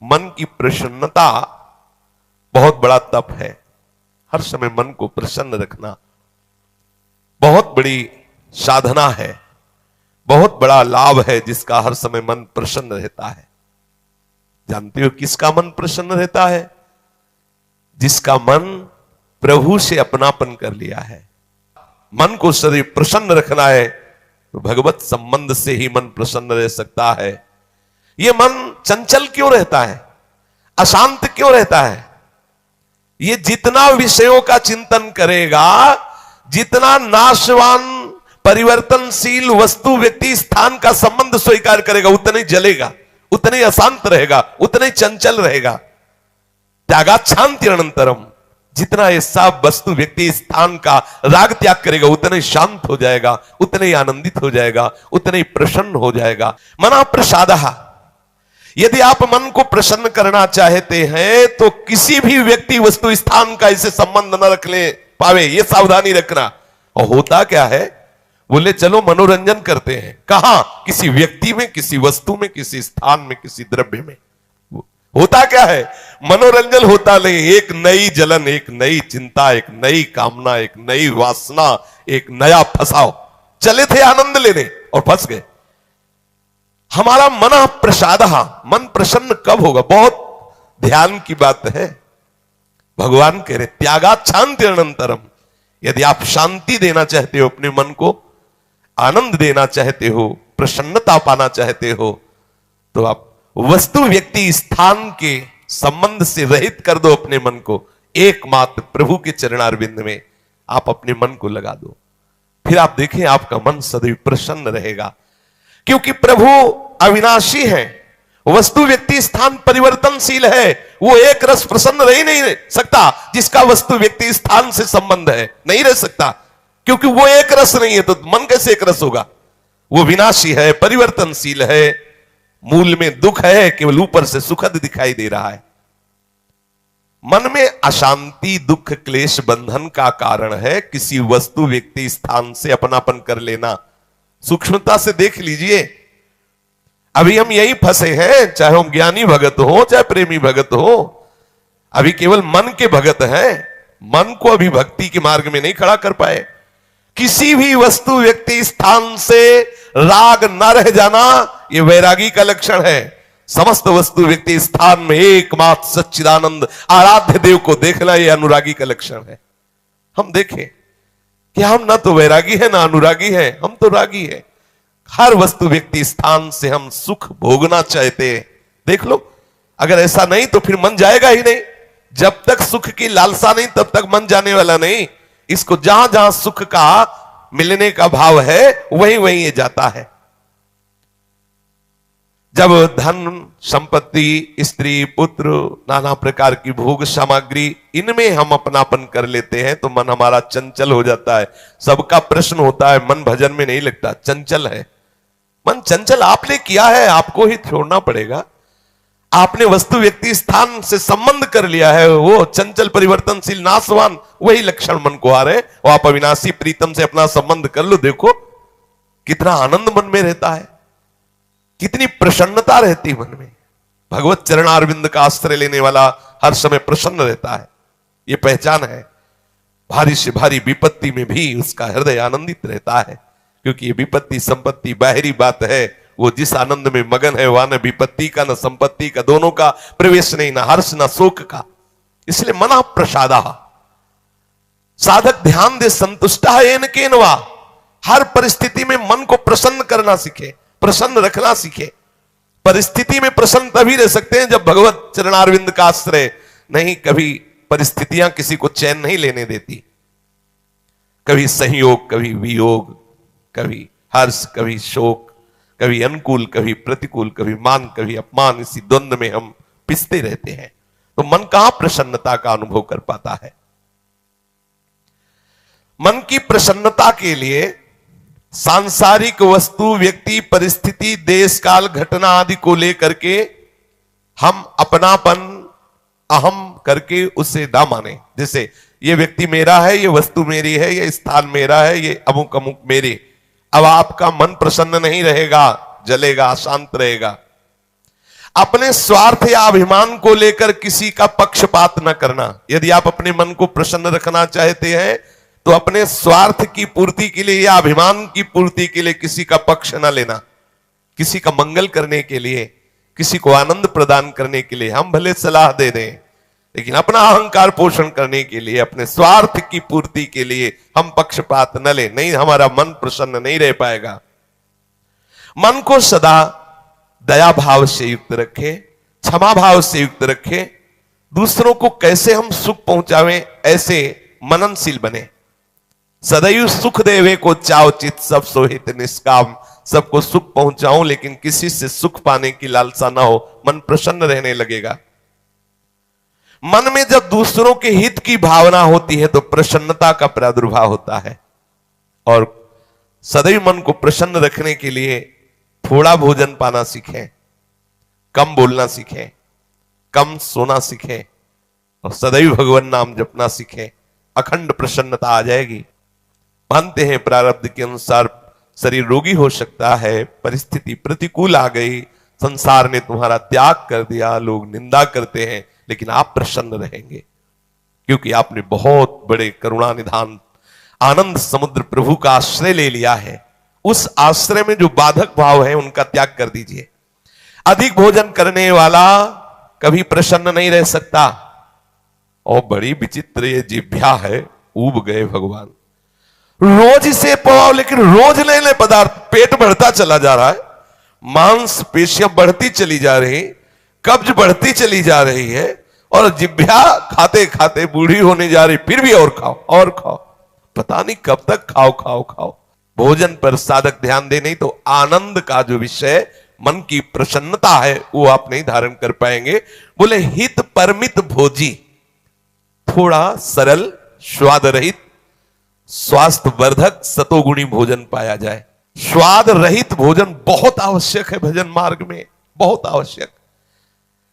मन की प्रसन्नता बहुत बड़ा तप है। हर समय मन को प्रसन्न रखना बहुत बड़ी साधना है, बहुत बड़ा लाभ है जिसका हर समय मन प्रसन्न रहता है। जानते हो किसका मन प्रसन्न रहता है? जिसका मन प्रभु से अपनापन कर लिया है। मन को शरीर प्रसन्न रखना है तो भगवत संबंध से ही मन प्रसन्न रह सकता है। यह मन चंचल क्यों रहता है, अशांत क्यों रहता है? ये जितना विषयों का चिंतन करेगा, जितना नाशवान परिवर्तनशील वस्तु व्यक्ति स्थान का संबंध स्वीकार करेगा, उतना ही जलेगा, उतना ही अशांत रहेगा, उतना ही चंचल रहेगा। त्यागाच्छांति अनंतरम, जितना ऐसा वस्तु व्यक्ति स्थान का राग त्याग करेगा उतना ही शांत हो जाएगा, उतना ही आनंदित हो जाएगा, उतना ही प्रसन्न हो जाएगा। मना प्रसादः, यदि आप मन को प्रसन्न करना चाहते हैं तो किसी भी व्यक्ति वस्तु स्थान का इसे संबंध न रख ले पावे, यह सावधानी रखना। और होता क्या है, बोले चलो मनोरंजन करते हैं। कहां? किसी व्यक्ति में, किसी वस्तु में, किसी स्थान में, किसी द्रव्य में। होता क्या है, मनोरंजन होता नहीं, एक नई जलन, एक नई चिंता, एक नई कामना, एक नई वासना, एक नया फसाव। चले थे आनंद लेने और फंस गए। हमारा मन प्रसादः, मन प्रसन्न कब होगा? बहुत ध्यान की बात है। भगवान कह रहे त्यागाच्छांति अनंतरम, यदि आप शांति देना चाहते हो, अपने मन को आनंद देना चाहते हो, प्रसन्नता पाना चाहते हो, तो आप वस्तु व्यक्ति स्थान के संबंध से रहित कर दो अपने मन को। एकमात्र प्रभु के चरणारविंद में आप अपने मन को लगा दो। फिर आप देखें आपका मन सदैव प्रसन्न रहेगा, क्योंकि प्रभु अविनाशी है, वस्तु व्यक्ति स्थान परिवर्तनशील है। वो एक रस प्रसन्न रह ही नहीं सकता जिसका वस्तु व्यक्ति स्थान से संबंध है, नहीं रह सकता, क्योंकि वो एक रस नहीं है तो मन कैसे एक रस होगा? वो विनाशी है, परिवर्तनशील है, मूल में दुख है, केवल ऊपर से सुखद दिखाई दे रहा है। मन में अशांति, दुख, क्लेश, बंधन का कारण है किसी वस्तु व्यक्ति स्थान से अपनापन कर लेना। सूक्ष्मता से देख लीजिए, अभी हम यही फंसे हैं, चाहे हम ज्ञानी भगत हो चाहे प्रेमी भगत हो, अभी केवल मन के भगत हैं, मन को अभी भक्ति के मार्ग में नहीं खड़ा कर पाए। किसी भी वस्तु व्यक्ति स्थान से राग न रह जाना यह वैरागी का लक्षण है। समस्त वस्तु व्यक्ति स्थान में एकमात्र सच्चिदानंद आराध्य देव को देखना यह अनुरागी का लक्षण है। हम देखें कि हम ना तो वैरागी है ना अनुरागी है, हम तो रागी है। हर वस्तु व्यक्ति स्थान से हम सुख भोगना चाहते हैं। देख लो, अगर ऐसा नहीं तो फिर मन जाएगा ही नहीं। जब तक सुख की लालसा नहीं तब तक मन जाने वाला नहीं। इसको जहां जहां सुख का मिलने का भाव है वहीं वहीं ये जाता है। जब धन, संपत्ति, स्त्री, पुत्र, नाना प्रकार की भोग सामग्री, इनमें हम अपनापन कर लेते हैं तो मन हमारा चंचल हो जाता है। सबका प्रश्न होता है, मन भजन में नहीं लगता, चंचल है मन। चंचल आपने किया है, आपको ही छोड़ना पड़ेगा। आपने वस्तु व्यक्ति स्थान से संबंध कर लिया है, वो चंचल, परिवर्तनशील, नाशवान, वही लक्षण मन को आ रहे। और आप अविनाशी प्रीतम से अपना संबंध कर लो, देखो कितना आनंद मन में रहता है, कितनी प्रसन्नता रहती मन में। भगवत चरणारविंद का आश्रय लेने वाला हर समय प्रसन्न रहता है, यह पहचान है। भारी से भारी विपत्ति में भी उसका हृदय आनंदित रहता है, क्योंकि ये विपत्ति संपत्ति बाहरी बात है। वो जिस आनंद में मगन है वहां न विपत्ति का न संपत्ति का, दोनों का प्रवेश नहीं, ना हर्ष ना शोक का। इसलिए मना प्रसादः, साधक ध्यान दे संतुष्टः येन केनवा। हर परिस्थिति में मन को प्रसन्न करना सीखे, प्रसन्न रखना सीखे। परिस्थिति में प्रसन्न तभी रह सकते हैं जब भगवत चरणारविंद का आश्रय नहीं। कभी परिस्थितियां किसी को चैन नहीं लेने देती, कभी संयोग, कभी वियोग, कभी हर्ष, कभी शोक, कभी अनुकूल, कभी प्रतिकूल, कभी मान, कभी अपमान, इसी द्वंद्व में हम पिसते रहते हैं। तो मन कहां प्रसन्नता का अनुभव कर पाता है? मन की प्रसन्नता के लिए सांसारिक वस्तु, व्यक्ति, परिस्थिति, देश काल, घटना आदि को लेकर के हम अपनापन, अहम करके उसे ना माने। जैसे ये व्यक्ति मेरा है, ये वस्तु मेरी है, ये स्थान मेरा है, ये अमुक अमुक मेरे। अब आपका मन प्रसन्न नहीं रहेगा, जलेगा, अशांत रहेगा। अपने स्वार्थ या अभिमान को लेकर किसी का पक्षपात न करना। यदि आप अपने मन को प्रसन्न रखना चाहते हैं तो अपने स्वार्थ की पूर्ति के लिए या अभिमान की पूर्ति के लिए किसी का पक्ष न लेना। किसी का मंगल करने के लिए, किसी को आनंद प्रदान करने के लिए हम भले सलाह दे दें, लेकिन अपना अहंकार पोषण करने के लिए, अपने स्वार्थ की पूर्ति के लिए हम पक्षपात न लें, नहीं हमारा मन प्रसन्न नहीं रह पाएगा। मन को सदा दया भाव से युक्त रखें, क्षमा भाव से युक्त रखें। दूसरों को कैसे हम सुख पहुंचावें ऐसे मननशील बने। सदैव सुख देवे को चाव चित सब सोहित निष्काम। सबको सुख पहुंचाऊं लेकिन किसी से सुख पाने की लालसा ना हो, मन प्रसन्न रहने लगेगा। मन में जब दूसरों के हित की भावना होती है तो प्रसन्नता का प्रादुर्भाव होता है। और सदैव मन को प्रसन्न रखने के लिए थोड़ा भोजन पाना सीखें, कम बोलना सीखें, कम सोना सीखें और सदैव भगवान नाम जपना सीखें। अखंड प्रसन्नता आ जाएगी। मानते हैं प्रारब्ध के अनुसार शरीर रोगी हो सकता है, परिस्थिति प्रतिकूल आ गई, संसार ने तुम्हारा त्याग कर दिया, लोग निंदा करते हैं, लेकिन आप प्रसन्न रहेंगे क्योंकि आपने बहुत बड़े करुणा निधान आनंद समुद्र प्रभु का आश्रय ले लिया है। उस आश्रय में जो बाधक भाव है उनका त्याग कर दीजिए। अधिक भोजन करने वाला कभी प्रसन्न नहीं रह सकता। और बड़ी विचित्र ये जिह्वा है, ऊब गए भगवान। रोज इसे पवाओ लेकिन रोज ले ले पदार्थ, पेट बढ़ता चला जा रहा है, मांस पेशियां बढ़ती चली जा रही, कब्ज बढ़ती चली जा रही है और जिह्वा खाते खाते बूढ़ी होने जा रही, फिर भी और खाओ और खाओ, पता नहीं कब तक खाओ खाओ खाओ। भोजन पर साधक ध्यान दे, नहीं तो आनंद का जो विषय मन की प्रसन्नता है वो आप नहीं धारण कर पाएंगे। बोले हित परमित भोजी, थोड़ा सरल, स्वाद रहित, स्वास्थ्य वर्धक, सतोगुणी भोजन पाया जाए। स्वाद रहित भोजन बहुत आवश्यक है भजन मार्ग में, बहुत आवश्यक।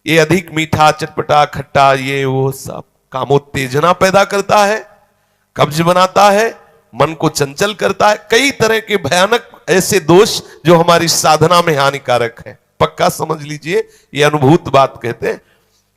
ये अधिक मीठा, चटपटा, खट्टा, ये वो सब कामोत्तेजना पैदा करता है, कब्ज बनाता है, मन को चंचल करता है। कई तरह के भयानक ऐसे दोष जो हमारी साधना में हानिकारक है। पक्का समझ लीजिए, ये अनुभूत बात कहते हैं।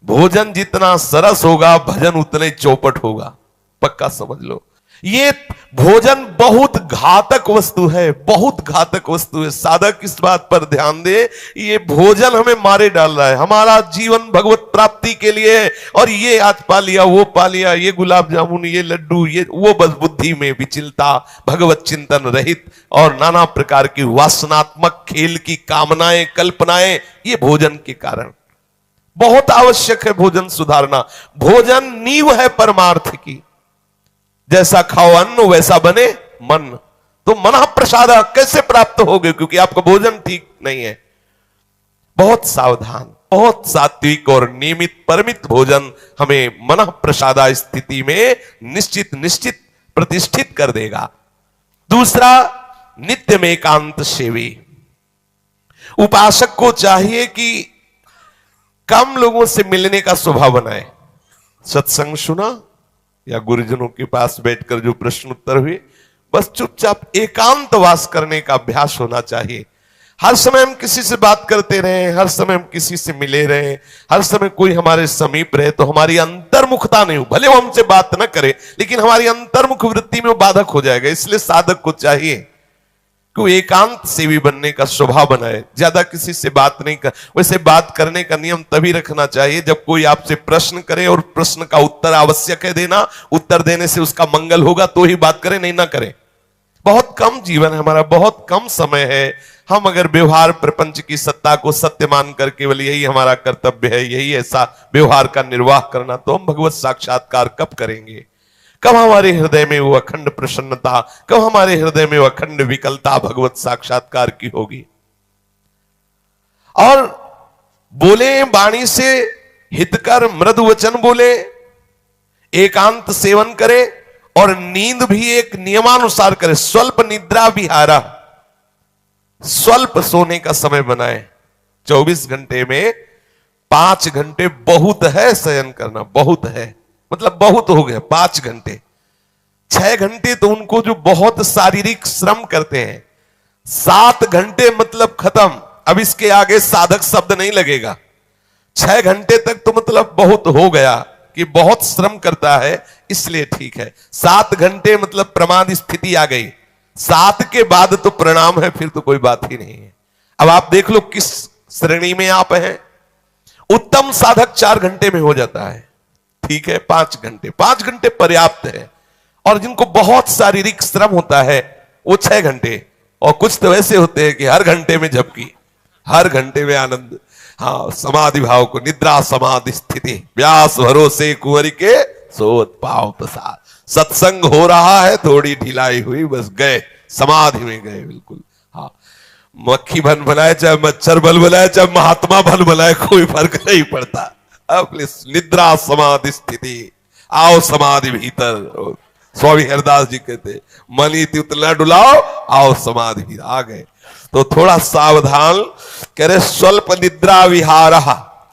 भोजन जितना सरस होगा भजन उतने चौपट होगा, पक्का समझ लो। ये भोजन बहुत घातक वस्तु है, बहुत घातक वस्तु है। साधक इस बात पर ध्यान दे, ये भोजन हमें मारे डाल रहा है। हमारा जीवन भगवत प्राप्ति के लिए है और ये आज पा लिया, वो पा लिया, ये गुलाब जामुन, ये लड्डू, ये वो, बस बुद्धि में विचलता, भगवत चिंतन रहित और नाना प्रकार की वासनात्मक खेल की कामनाएं, कल्पनाएं, ये भोजन के कारण। बहुत आवश्यक है भोजन सुधारना। भोजन नींव है परमार्थ की। जैसा खाओ अन्न वैसा बने मन। तो मन प्रसाद कैसे प्राप्त होगे, क्योंकि आपका भोजन ठीक नहीं है। बहुत सावधान, बहुत सात्विक और नियमित परमित भोजन हमें मन प्रसादा स्थिति में निश्चित निश्चित प्रतिष्ठित कर देगा। दूसरा, नित्य में एकांत सेवी। उपासक को चाहिए कि कम लोगों से मिलने का स्वभाव बनाए। सत्संग सुना या गुरुजनों के पास बैठकर जो प्रश्न उत्तर हुए, बस चुपचाप एकांतवास करने का अभ्यास होना चाहिए। हर समय हम किसी से बात करते रहे, हर समय हम किसी से मिले रहे, हर समय कोई हमारे समीप रहे, तो हमारी अंतर्मुखता नहीं हो। भले वो हमसे बात न करे लेकिन हमारी अंतर्मुख वृत्ति में वो बाधक हो जाएगा। इसलिए साधक को चाहिए कि एकांत सेवी बनने का स्वभाव बनाए। ज्यादा किसी से बात नहीं कर, वैसे बात करने का नियम तभी रखना चाहिए जब कोई आपसे प्रश्न करे और प्रश्न का उत्तर आवश्यक है देना, उत्तर देने से उसका मंगल होगा तो ही बात करें, नहीं ना करें। बहुत कम जीवन है हमारा, बहुत कम समय है। हम अगर व्यवहार प्रपंच की सत्ता को सत्य मानकर केवल यही हमारा कर्तव्य है, यही ऐसा व्यवहार का निर्वाह करना, तो हम भगवत साक्षात्कार कब करेंगे? कब हमारे हृदय में वो अखंड प्रसन्नता, कब हमारे हृदय में वो अखंड विकलता भगवत साक्षात्कार की होगी? और बोले वाणी से हितकर मृदु वचन बोले, एकांत सेवन करे और नींद भी एक नियमानुसार करे। स्वल्प निद्रा विहारा, स्वल्प सोने का समय बनाए। 24 घंटे में 5 घंटे बहुत है शयन करना, बहुत है, मतलब बहुत हो गया 5 घंटे। 6 घंटे तो उनको जो बहुत शारीरिक श्रम करते हैं, 7 घंटे मतलब खत्म। अब इसके आगे साधक शब्द नहीं लगेगा। 6 घंटे तक तो मतलब बहुत हो गया कि बहुत श्रम करता है, इसलिए ठीक है। 7 घंटे मतलब प्रमाद स्थिति आ गई, 7 के बाद तो प्रणाम है, फिर तो कोई बात ही नहीं है। अब आप देख लो किस श्रेणी में आप हैं। उत्तम साधक 4 घंटे में हो जाता है, ठीक है। 5 घंटे पर्याप्त है। और जिनको बहुत शारीरिक श्रम होता है वो 6 घंटे, और कुछ तो ऐसे होते हैं कि हर घंटे में झपकी, हर घंटे में आनंद। हाँ, समाधि भाव को निद्रा समाधि स्थिति, व्यास भरोसे कुंवरी के सोत पाव प्रसाद। सत्संग हो रहा है, थोड़ी ढिलाई हुई, बस गए समाधि में गए बिल्कुल। हाँ, मक्खी भन बनाए चाहे मच्छर बल बनाए चाहे महात्मा भन बनाए, कोई फर्क नहीं पड़ता। अब निद्रा समाधि स्थिति, आओ समाधि भीतर। स्वामी हरदास जी कहते मनी तीत न डुलाओ, आओ समाधि आ गए। तो थोड़ा सावधान करे। स्वल्प निद्रा विहार,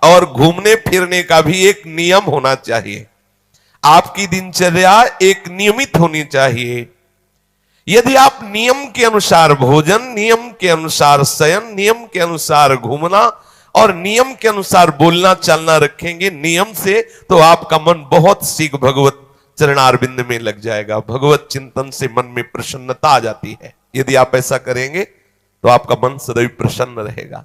और घूमने फिरने का भी एक नियम होना चाहिए। आपकी दिनचर्या एक नियमित होनी चाहिए। यदि आप नियम के अनुसार भोजन, नियम के अनुसार शयन, नियम के अनुसार घूमना और नियम के अनुसार बोलना चलना रखेंगे नियम से, तो आपका मन बहुत शीघ्र भगवत चरणारविंद में लग जाएगा। भगवत चिंतन से मन में प्रसन्नता आ जाती है। यदि आप ऐसा करेंगे तो आपका मन सदैव प्रसन्न रहेगा।